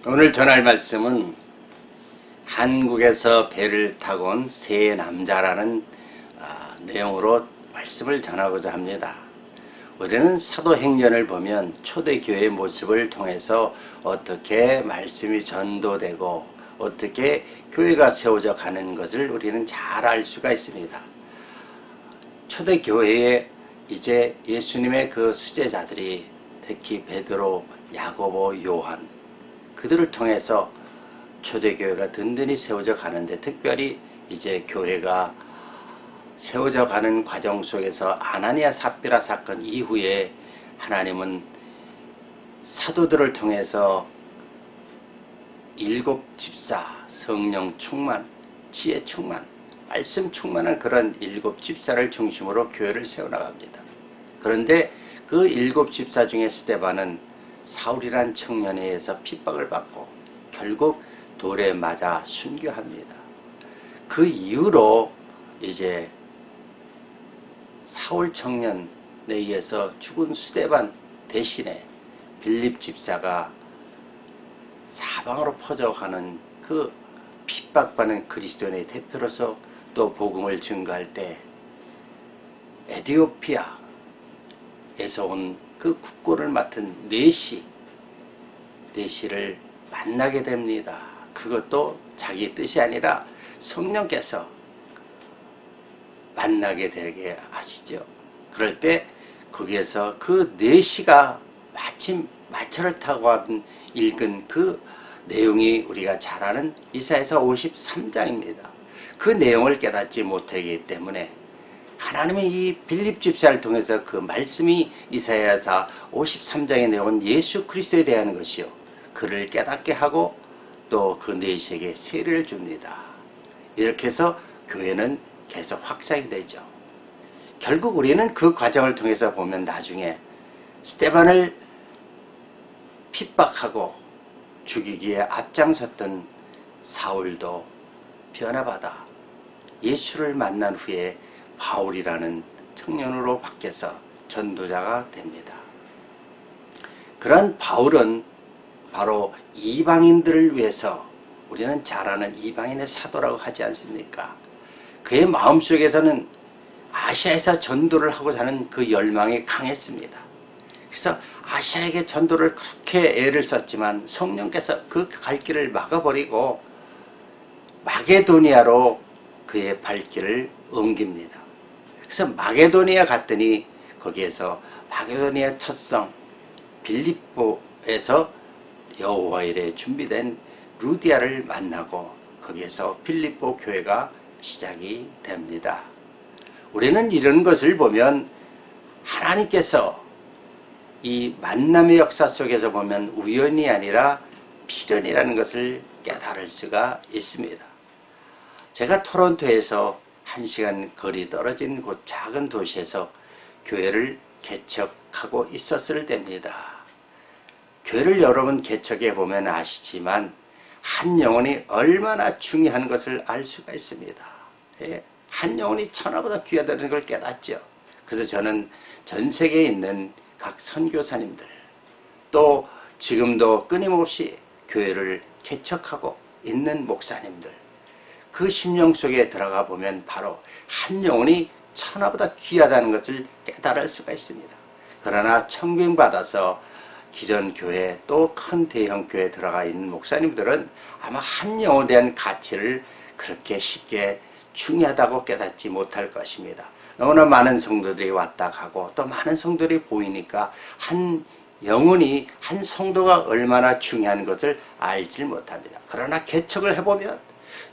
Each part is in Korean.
오늘 전할 말씀은 한국에서 배를 타고 온 세 남자라는 내용으로 말씀을 전하고자 합니다. 우리는 사도행전을 보면 초대교회의 모습을 통해서 어떻게 말씀이 전도되고 어떻게 교회가 세워져 가는 것을 우리는 잘 알 수가 있습니다. 초대교회에 이제 예수님의 그 수제자들이 특히 베드로, 야고보, 요한 그들을 통해서 초대교회가 든든히 세워져 가는데, 특별히 이제 교회가 세워져 가는 과정 속에서 아나니아 삽비라 사건 이후에 하나님은 사도들을 통해서 7 집사, 성령 충만, 지혜 충만, 말씀 충만한 그런 7 집사를 중심으로 교회를 세워나갑니다. 그런데 그 7 집사 중에 스데반은 사울이란 청년에 의해서 핍박을 받고 결국 돌에 맞아 순교합니다. 그 이후로 이제 사울 청년에 의해서 죽은 스데반 대신에 빌립 집사가 사방으로 퍼져가는 그 핍박받는 그리스도인의 대표로서 또 복음을 증거할 때 에티오피아에서 온 그 국고를 맡은 네시를 만나게 됩니다. 그것도 자기 뜻이 아니라 성령께서 만나게 되게 하시죠. 그럴 때 거기에서 그 네시가 마침 마차를 타고 읽은 그 내용이 우리가 잘 아는 이사야서 53장입니다. 그 내용을 깨닫지 못하기 때문에 하나님이 이 빌립 집사를 통해서 그 말씀이 이사야서 53장의 내용은 예수 그리스도에 대한 것이요, 그를 깨닫게 하고 또 그 네시에게 세례를 줍니다. 이렇게 해서 교회는 계속 확장이 되죠. 결국 우리는 그 과정을 통해서 보면 나중에 스데반을 핍박하고 죽이기에 앞장섰던 사울도 변화받아 예수를 만난 후에 바울이라는 청년으로 바뀌어서 전도자가 됩니다. 그런 바울은 바로 이방인들을 위해서, 우리는 잘 아는 이방인의 사도라고 하지 않습니까? 그의 마음속에서는 아시아에서 전도를 하고자 하는 그 열망이 강했습니다. 그래서 아시아에게 전도를 그렇게 애를 썼지만 성령께서 그 갈 길을 막아버리고 마게도니아로 그의 발길을 옮깁니다. 그래서 마게도니아 갔더니 거기에서 마게도니아 첫성 빌립보에서 여호와 일에 준비된 루디아를 만나고 거기에서 빌립보 교회가 시작이 됩니다. 우리는 이런 것을 보면 하나님께서 이 만남의 역사 속에서 보면 우연이 아니라 필연이라는 것을 깨달을 수가 있습니다. 제가 토론토에서 1시간 거리 떨어진 곳 작은 도시에서 교회를 개척하고 있었을 때입니다. 교회를 여러 번 개척해 보면 아시지만 한 영혼이 얼마나 중요한 것을 알 수가 있습니다. 한 영혼이 천하보다 귀하다는 걸 깨닫죠. 그래서 저는 전 세계에 있는 각 선교사님들, 또 지금도 끊임없이 교회를 개척하고 있는 목사님들, 그 심령 속에 들어가 보면 바로 한 영혼이 천하보다 귀하다는 것을 깨달을 수가 있습니다. 그러나 청빙받아서 기존 교회 또 큰 대형 교회에 들어가 있는 목사님들은 아마 한 영혼에 대한 가치를 그렇게 쉽게 중요하다고 깨닫지 못할 것입니다. 너무나 많은 성도들이 왔다 가고 또 많은 성도들이 보이니까 한 영혼이, 한 성도가 얼마나 중요한 것을 알지 못합니다. 그러나 개척을 해보면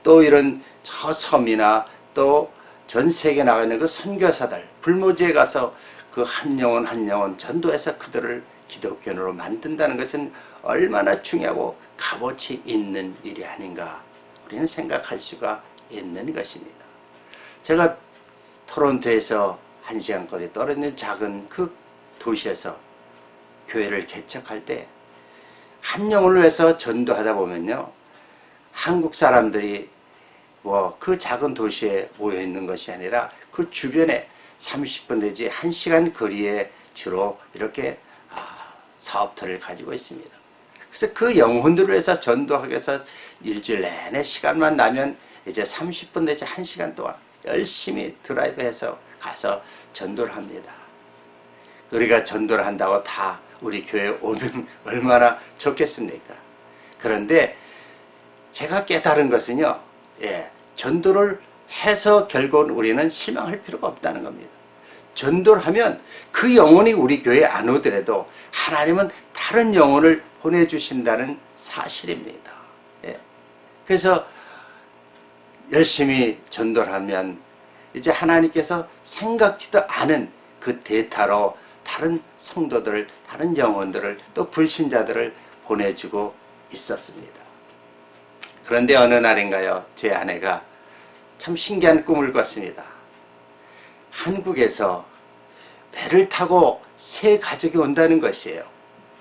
또 이런 저 섬이나 또 전 세계에 나가 있는 그 선교사들, 불모지에 가서 그 한 영혼 한 영혼 전도해서 그들을 기독교인으로 만든다는 것은 얼마나 중요하고 값어치 있는 일이 아닌가 우리는 생각할 수가 있는 것입니다. 제가 토론토에서 1시간 거리 떨어진 작은 그 도시에서 교회를 개척할 때 한 영혼을 위해서 전도하다 보면요, 한국 사람들이 뭐 그 작은 도시에 모여 있는 것이 아니라 그 주변에 30분 내지 1시간 거리에 주로 이렇게 사업터를 가지고 있습니다. 그래서 그 영혼들을 위해서 전도하기 위해서 일주일 내내 시간만 나면 이제 30분 내지 1시간 동안 열심히 드라이브해서 가서 전도를 합니다. 우리가 전도를 한다고 다 우리 교회에 오면 얼마나 좋겠습니까? 그런데 제가 깨달은 것은요, 전도를 해서 결국은 우리는 실망할 필요가 없다는 겁니다. 전도를 하면 그 영혼이 우리 교회에 안 오더라도 하나님은 다른 영혼을 보내주신다는 사실입니다. 그래서 열심히 전도를 하면 이제 하나님께서 생각지도 않은 그 대타로 다른 성도들, 다른 영혼들을 또 불신자들을 보내주고 있었습니다. 그런데 어느 날인가요? 제 아내가 참 신기한 꿈을 꿨습니다. 한국에서 배를 타고 새 가족이 온다는 것이에요.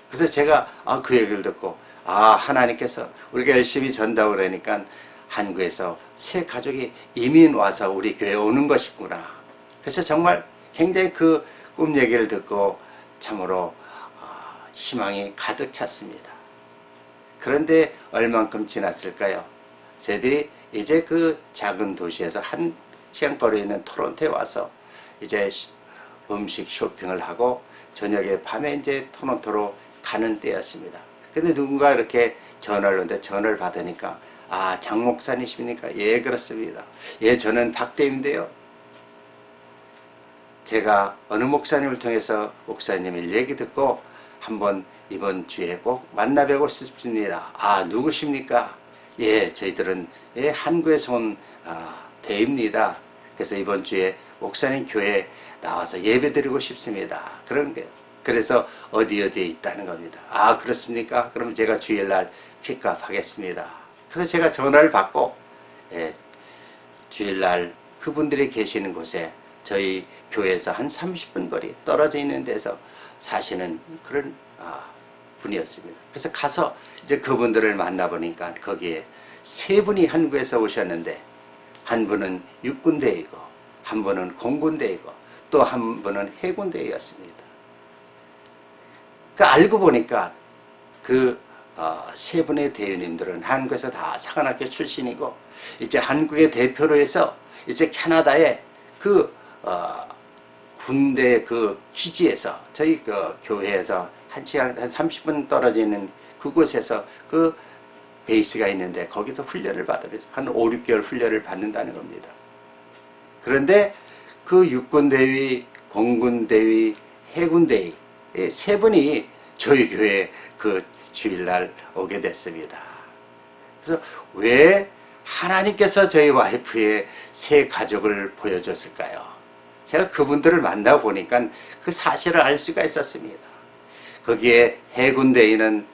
그래서 제가 그 얘기를 듣고 하나님께서 우리가 열심히 전도하고 그러니까 한국에서 새 가족이 이민 와서 우리 교회에 오는 것이구나. 그래서 정말 굉장히 그 꿈 얘기를 듣고 참으로 희망이 가득 찼습니다. 그런데 얼만큼 지났을까요? 저희들이 이제 그 작은 도시에서 1시간 거리에 있는 토론토에 와서 이제 음식 쇼핑을 하고 저녁에 밤에 이제 토론토로 가는 때였습니다. 근데 누군가 이렇게 전화를 오는데 전화를 받으니까 장 목사님이십니까? 예, 그렇습니다. 예, 저는 박대임인데요. 제가 어느 목사님을 통해서 목사님의 얘기 듣고 한번 이번 주에 꼭 만나 뵈고 싶습니다. 누구십니까? 예, 저희들은 한국에서 온 대입니다. 그래서 이번 주에 목사님 교회에 나와서 예배 드리고 싶습니다. 그런 거예요. 그래서 어디에 있다는 겁니다. 그렇습니까? 그럼 제가 주일날 픽업하겠습니다. 그래서 제가 전화를 받고 주일날 그분들이 계시는 곳에 저희 교회에서 한 30분 거리 떨어져 있는 데서 사시는 그런 분이었습니다. 그래서 가서 이제 그분들을 만나보니까 거기에 세 분이 한국에서 오셨는데 한 분은 육군대이고 한 분은 공군대이고 또 한 분은 해군대였습니다. 알고 보니까 그 세 분의 대위님들은 한국에서 다 사관학교 출신이고 이제 한국의 대표로 해서 이제 캐나다의 그 군대 그 기지에서 저희 그 교회에서 한 30분 떨어져 있는 그곳에서 그 베이스가 있는데 거기서 훈련을 받으면서 한 5, 6개월 훈련을 받는다는 겁니다. 그런데 그 육군대위, 공군대위, 해군대위 세 분이 저희 교회에 그 주일날 오게 됐습니다. 그래서 왜 하나님께서 저희 와이프의 새 가족을 보여줬을까요? 제가 그분들을 만나보니까 그 사실을 알 수가 있었습니다. 거기에 해군대위는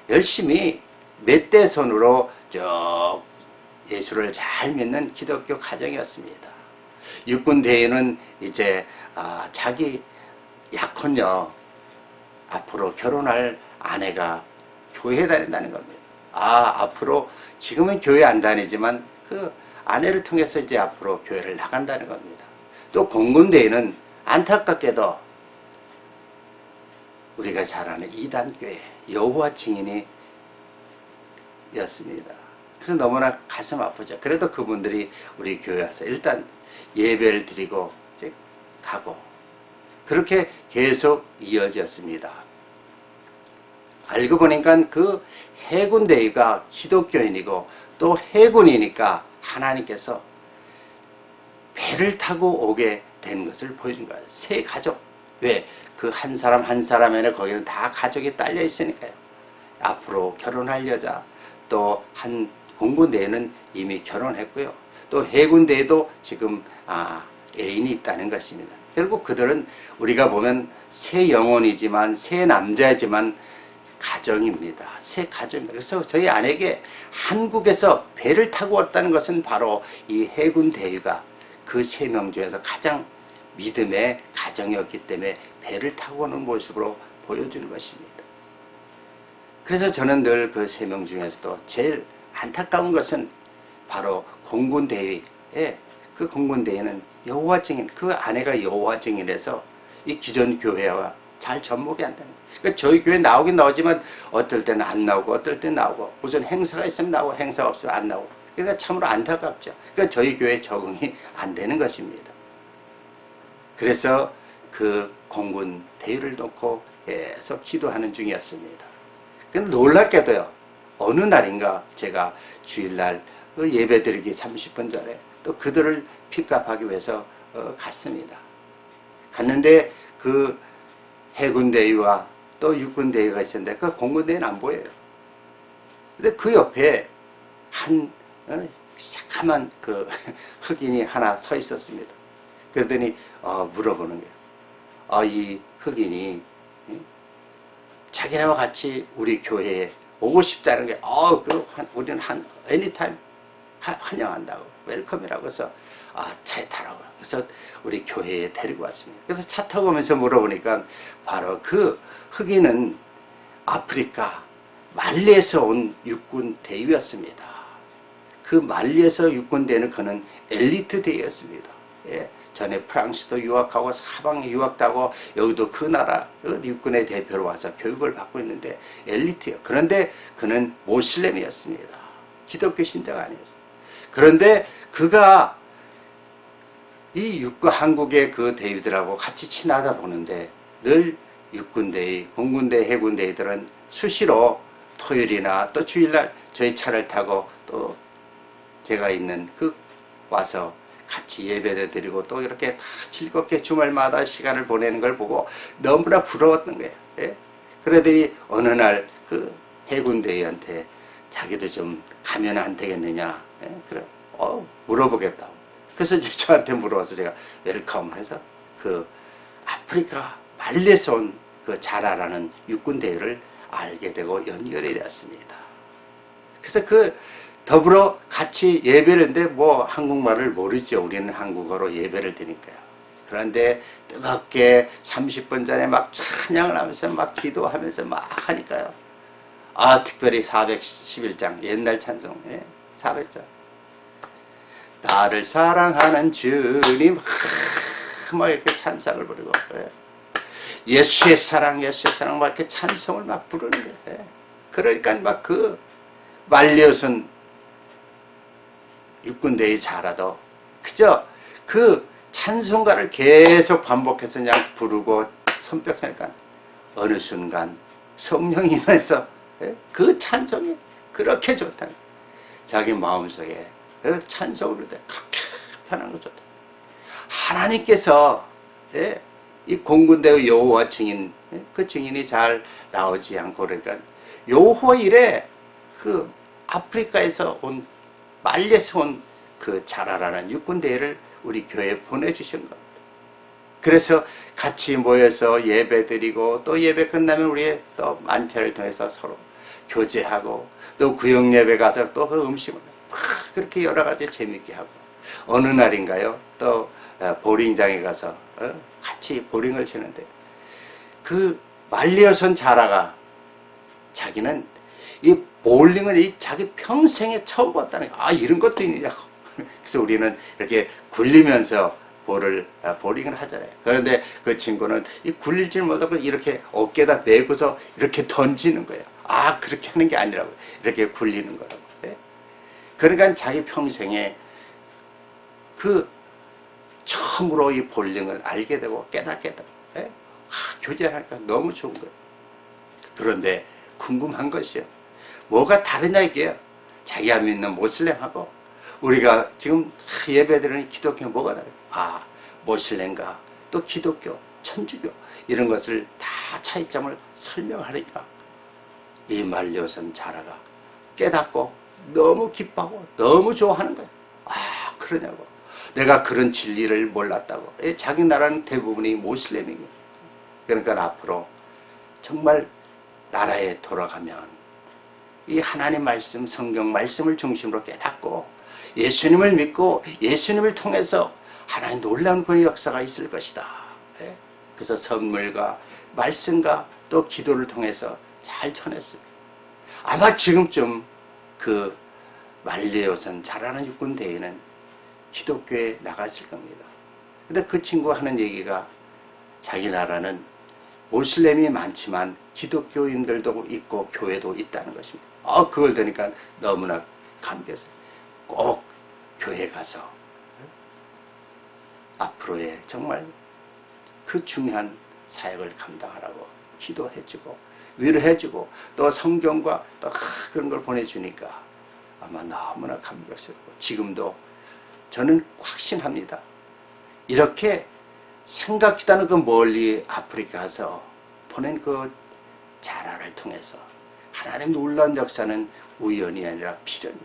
열심히 멧돼손으로 쭉 예수를 잘 믿는 기독교 가정이었습니다. 육군대위는 이제 자기 약혼녀 앞으로 결혼할 아내가 교회에 다닌다는 겁니다. 앞으로 지금은 교회 안 다니지만 그 아내를 통해서 이제 앞으로 교회를 나간다는 겁니다. 또 공군대회는 안타깝게도 우리가 잘 아는 이단교회 여호와 증인이 였습니다. 그래서 너무나 가슴 아프죠. 그래도 그분들이 우리 교회 와서 일단 예배를 드리고 이제 가고 그렇게 계속 이어졌습니다. 알고 보니까 그 해군대위가 기독교인이고 또 해군이니까 하나님께서 배를 타고 오게 된 것을 보여준 거예요. 새 가족. 왜? 그 한 사람 한 사람에는 거기는 다 가족이 딸려 있으니까요. 앞으로 결혼할 여자, 또 한 공군대에는 이미 결혼했고요. 또 해군대에도 지금 애인이 있다는 것입니다. 결국 그들은 우리가 보면 새 영혼이지만 새 남자이지만 가정입니다. 새 가정입니다. 그래서 저희 아내에게 한국에서 배를 타고 왔다는 것은 바로 이 해군대위가 그 세 명 중에서 가장 믿음의 가정이었기 때문에 배를 타고 오는 모습으로 보여주는 것입니다. 그래서 저는 늘 그 세 명 중에서도 제일 안타까운 것은 바로 공군대위. 그 공군대위는 여호와 증인, 그 아내가 여호와 증인에서 이 기존 교회와 잘 접목이 안 되는 거예요. 그러니까 저희 교회 나오긴 나오지만 어떨 때는 안 나오고 어떨 때는 나오고 무슨 행사가 있으면 나오고 행사가 없으면 안 나오고 그러니까 참으로 안타깝죠. 그러니까 저희 교회 적응이 안 되는 것입니다. 그래서 그 공군 대위를 놓고 계속 기도하는 중이었습니다. 근데 놀랍게도요. 어느 날인가 제가 주일날 그 예배드리기 30분 전에 또 그들을 픽업하기 위해서 갔습니다. 갔는데 그 해군대위와 또 육군대위가 있었는데 그 공군대위는 안 보여요. 근데 그 옆에 한 새카만 그 흑인이 하나 서 있었습니다. 그러더니 물어보는 거예요. 이 흑인이 자기네와 같이 우리 교회에 오고 싶다는 게 우리는 애니타임 환영한다고 웰컴이라고 해서 차에 타라고 그래서 우리 교회에 데리고 왔습니다. 그래서 차 타고 오면서 물어보니까 바로 그 흑인은 아프리카 말리에서 온 육군 대위였습니다. 그 말리에서 육군 대위는 그는 엘리트 대위였습니다. 예. 전에 프랑스도 유학하고 사방에 유학도 하고 여기도 그 나라 육군의 대표로 와서 교육을 받고 있는데 엘리트예요. 그런데 그는 모슬렘이었습니다. 기독교 신자가 아니었어요. 그런데 그가 이 한국의 그 대위들하고 같이 친하다 보는데 늘 육군대위, 공군대위, 해군대위들은 수시로 토요일이나 또 주일날 저희 차를 타고 또 제가 있는 와서 같이 예배도 드리고 또 이렇게 다 즐겁게 주말마다 시간을 보내는 걸 보고 너무나 부러웠던 거예요. 예? 그러더니 어느 날 그 해군대위한테 자기도 좀 가면 안 되겠느냐. 예? 그래. 물어보겠다고. 그래서 이제 저한테 물어봐서 제가 웰컴 해서 그 아프리카 말리에서 온 그 자라라는 육군대위를 알게 되고 연결이 되었습니다. 그래서 더불어 같이 예배를 했는데 한국말을 모르죠. 우리는 한국어로 예배를 드니까요. 그런데 뜨겁게 30분 전에 막 찬양을 하면서 막 기도하면서 막 하니까요. 특별히 411장 옛날 찬송 400장 나를 사랑하는 주님 막 이렇게 찬양을 부르고 예수의 사랑 막 이렇게 찬송을 막 부르는 거예요. 그러니까 막 말려선 육군대위 자라도 그저 그 찬송가를 계속 반복해서 그냥 부르고 손뼉치니까 어느 순간 성령이 임해서 그 찬송이 그렇게 좋다. 자기 마음속에 찬송을 부를 때 그렇게 편한 거 좋다. 하나님께서 이 공군대의 여호와 증인 그 증인이 잘 나오지 않고 그러니까 여호와 일에 그 아프리카에서 온 말리에서 온 그 자라라는 육군대회를 우리 교회에 보내주신 겁니다. 그래서 같이 모여서 예배드리고 또 예배 끝나면 우리 또 만찬을 통해서 서로 교제하고 또 구역예배 가서 또 그 음식을 막 그렇게 여러 가지 재밌게 하고 어느 날인가요? 또 보링장에 가서 같이 보링을 치는데 그 말리에서 온 자라가 자기는 이 볼링을 자기 평생에 처음 봤다는 거야. 이런 것도 있느냐고. 그래서 우리는 이렇게 굴리면서 볼링을 하잖아요. 그런데 그 친구는 이 굴릴 줄 못하고 이렇게 어깨에다 메고서 이렇게 던지는 거예요. 그렇게 하는 게 아니라고. 이렇게 굴리는 거라고. 그러니까 자기 평생에 처음으로 이 볼링을 알게 되고 깨닫게 되고 교제를 하니까 너무 좋은 거예요. 그런데 궁금한 것이요. 뭐가 다르냐 이게요. 자기가 믿는 모슬렘하고 우리가 지금 예배드리는 기독교 뭐가 다르냐. 모슬렘과 또 기독교, 천주교 이런 것을 다 차이점을 설명하니까 이 말려선 자라가 깨닫고 너무 기뻐하고 너무 좋아하는 거예요. 그러냐고. 내가 그런 진리를 몰랐다고. 자기 나라는 대부분이 모슬렘이에요. 그러니까 앞으로 정말 나라에 돌아가면 이 하나님 말씀, 성경 말씀을 중심으로 깨닫고 예수님을 믿고 예수님을 통해서 하나님 놀라운 그 역사가 있을 것이다. 그래서 선물과 말씀과 또 기도를 통해서 잘 전했습니다. 아마 지금쯤 그 말리에선 자라는 육군대회는 기독교에 나갔을 겁니다. 근데 그 친구가 하는 얘기가 자기 나라는 모슬렘이 많지만 기독교인들도 있고 교회도 있다는 것입니다. 그걸 들으니까 너무나 감개했어요. 꼭 교회 가서 앞으로의 정말 그 중요한 사역을 감당하라고 기도해주고 위로해주고 또 성경과 또 그런 걸 보내주니까 아마 너무나 감격스럽고 지금도 저는 확신합니다. 이렇게 생각지도 않은 그 멀리 아프리카 가서 보낸 그 자라를 통해서 하나님 놀라운 역사는 우연이 아니라 필연히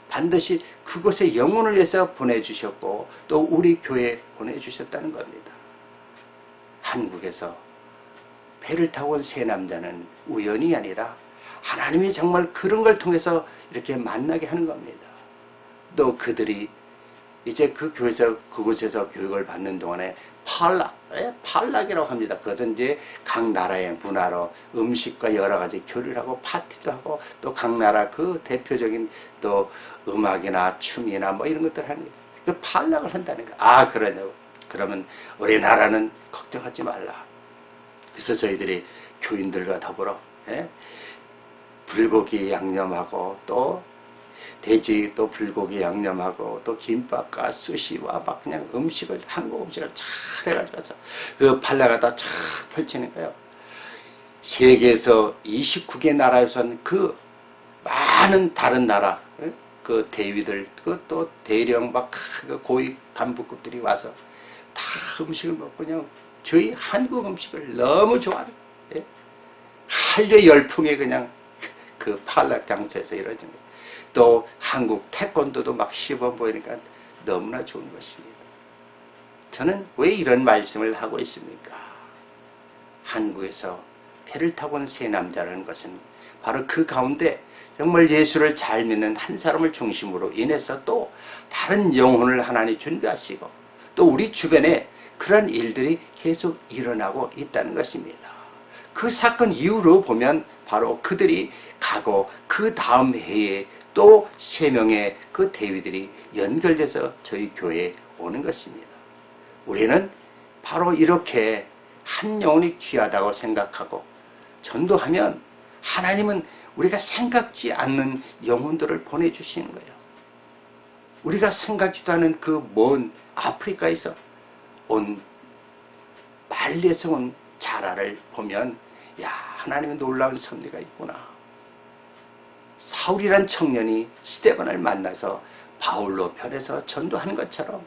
반드시 그곳에 영혼을 위해서 보내주셨고 또 우리 교회에 보내주셨다는 겁니다. 한국에서 배를 타고 온 세 남자는 우연이 아니라 하나님이 정말 그런 걸 통해서 이렇게 만나게 하는 겁니다. 또 그들이 이제 그곳에서 교육을 받는 동안에 팔락이라고 합니다. 그것은 이제 각 나라의 문화로 음식과 여러 가지 교류를 하고 파티도 하고 또 각 나라 그 대표적인 또 음악이나 춤이나 뭐 이런 것들 하는 거예요. 그 팔락을 한다는 거예요. 그러냐고. 그러면 우리나라는 걱정하지 말라. 그래서 저희들이 교인들과 더불어 불고기 양념하고 또 돼지 또 불고기 양념하고 또 김밥과 스시와 막 그냥 음식을 한국 음식을 잘 해가지고 그 팔라가다 쫙 펼치는 거예요. 세계에서 29개 나라에선 그 많은 다른 나라 그 대위들 그 또 대령 막 그 고위 간부급들이 와서 다 음식을 먹고 그냥 저희 한국 음식을 너무 좋아하는 한려 열풍에 그냥 그 팔락 장소에서 이루어진 거예요. 또 한국 태권도도 막 시범 보이니까 너무나 좋은 것입니다. 저는 왜 이런 말씀을 하고 있습니까? 한국에서 배를 타고 온 세 남자라는 것은 바로 그 가운데 정말 예수를 잘 믿는 한 사람을 중심으로 인해서 또 다른 영혼을 하나님 준비하시고 또 우리 주변에 그런 일들이 계속 일어나고 있다는 것입니다. 그 사건 이후로 보면 바로 그들이 가고 그 다음 해에 또 3명의 그 대위들이 연결돼서 저희 교회에 오는 것입니다. 우리는 바로 이렇게 한 영혼이 귀하다고 생각하고 전도하면 하나님은 우리가 생각지 않는 영혼들을 보내주시는 거예요. 우리가 생각지도 않은 그 먼 아프리카에서 온 말리에서 온 자라를 보면 하나님의 놀라운 섭리가 있구나. 사울이란 청년이 스데반을 만나서 바울로 변해서 전도한 것처럼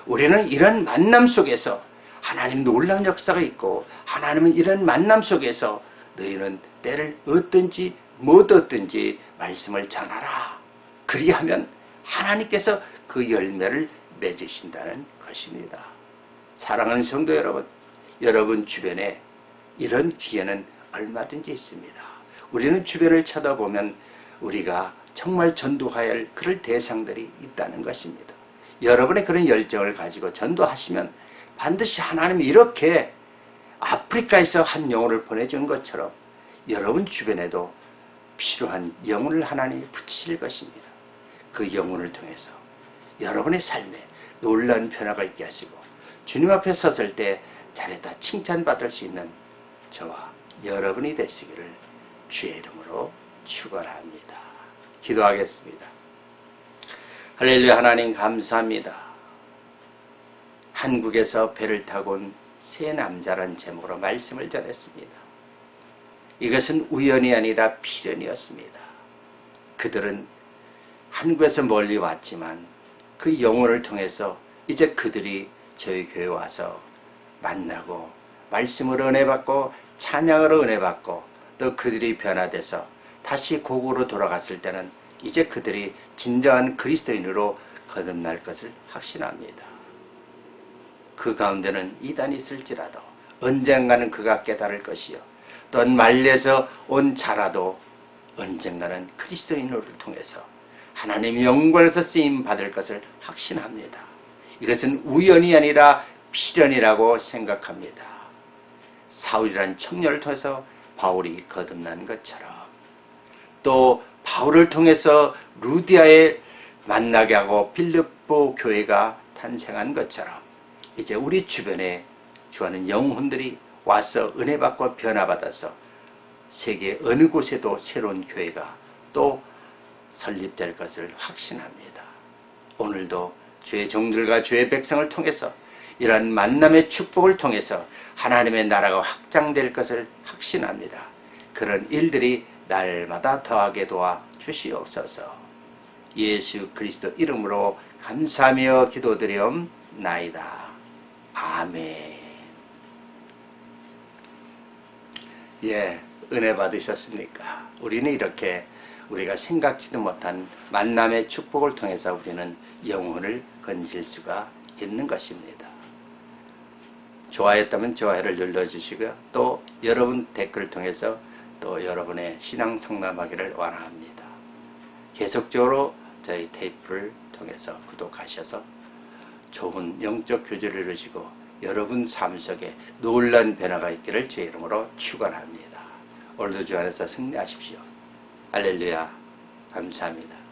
우리는 이런 만남 속에서 하나님 놀라운 역사가 있고 하나님은 이런 만남 속에서 너희는 때를 얻든지 못 얻든지 말씀을 전하라. 그리하면 하나님께서 그 열매를 맺으신다는 것입니다. 사랑하는 성도 여러분, 여러분 주변에 이런 기회는 얼마든지 있습니다. 우리는 주변을 쳐다보면 우리가 정말 전도해야 할 그럴 대상들이 있다는 것입니다. 여러분의 그런 열정을 가지고 전도하시면 반드시 하나님이 이렇게 아프리카에서 한 영혼을 보내준 것처럼 여러분 주변에도 필요한 영혼을 하나님이 붙이실 것입니다. 그 영혼을 통해서 여러분의 삶에 놀라운 변화가 있게 하시고 주님 앞에 섰을 때 잘했다 칭찬받을 수 있는 저와 여러분이 되시기를 주의 이름으로 축원합니다. 기도하겠습니다. 할렐루야. 하나님 감사합니다. 한국에서 배를 타고 온 세 남자란 제목으로 말씀을 전했습니다. 이것은 우연이 아니라 필연이었습니다. 그들은 한국에서 멀리 왔지만 그 영혼을 통해서 이제 그들이 저희 교회에 와서 만나고 말씀으로 은혜받고 찬양으로 은혜받고 또 그들이 변화돼서 다시 고국으로 돌아갔을 때는 이제 그들이 진정한 그리스도인으로 거듭날 것을 확신합니다. 그 가운데는 이단이 있을지라도 언젠가는 그가 깨달을 것이요 또한 말려서 온 자라도 언젠가는 그리스도인으로 통해서 하나님의 영광에서 쓰임 받을 것을 확신합니다. 이것은 우연이 아니라 필연이라고 생각합니다. 사울이라는 청년을 통해서 바울이 거듭난 것처럼 또 바울을 통해서 루디아에 만나게 하고 빌립보 교회가 탄생한 것처럼 이제 우리 주변에 주하는 영혼들이 와서 은혜 받고 변화받아서 세계 어느 곳에도 새로운 교회가 또 설립될 것을 확신합니다. 오늘도 주의 종들과 주의 백성을 통해서 이러한 만남의 축복을 통해서 하나님의 나라가 확장될 것을 확신합니다. 그런 일들이 날마다 더하게 도와 주시옵소서. 예수 그리스도 이름으로 감사하며 기도드리옵나이다. 아멘. 예, 은혜 받으셨습니까? 우리는 이렇게 우리가 생각지도 못한 만남의 축복을 통해서 우리는 영혼을 건질 수가 있는 것입니다. 좋아했다면 좋아요를 눌러주시고요. 또 여러분 댓글을 통해서 또 여러분의 신앙 성남하기를 원합니다. 계속적으로 저희 테이프를 통해서 구독하셔서 좋은 영적 교제를 이루시고 여러분 삶 속에 놀라운 변화가 있기를 주의 이름으로 축원합니다. 오늘도 주 안에서 승리하십시오. 할렐루야. 감사합니다.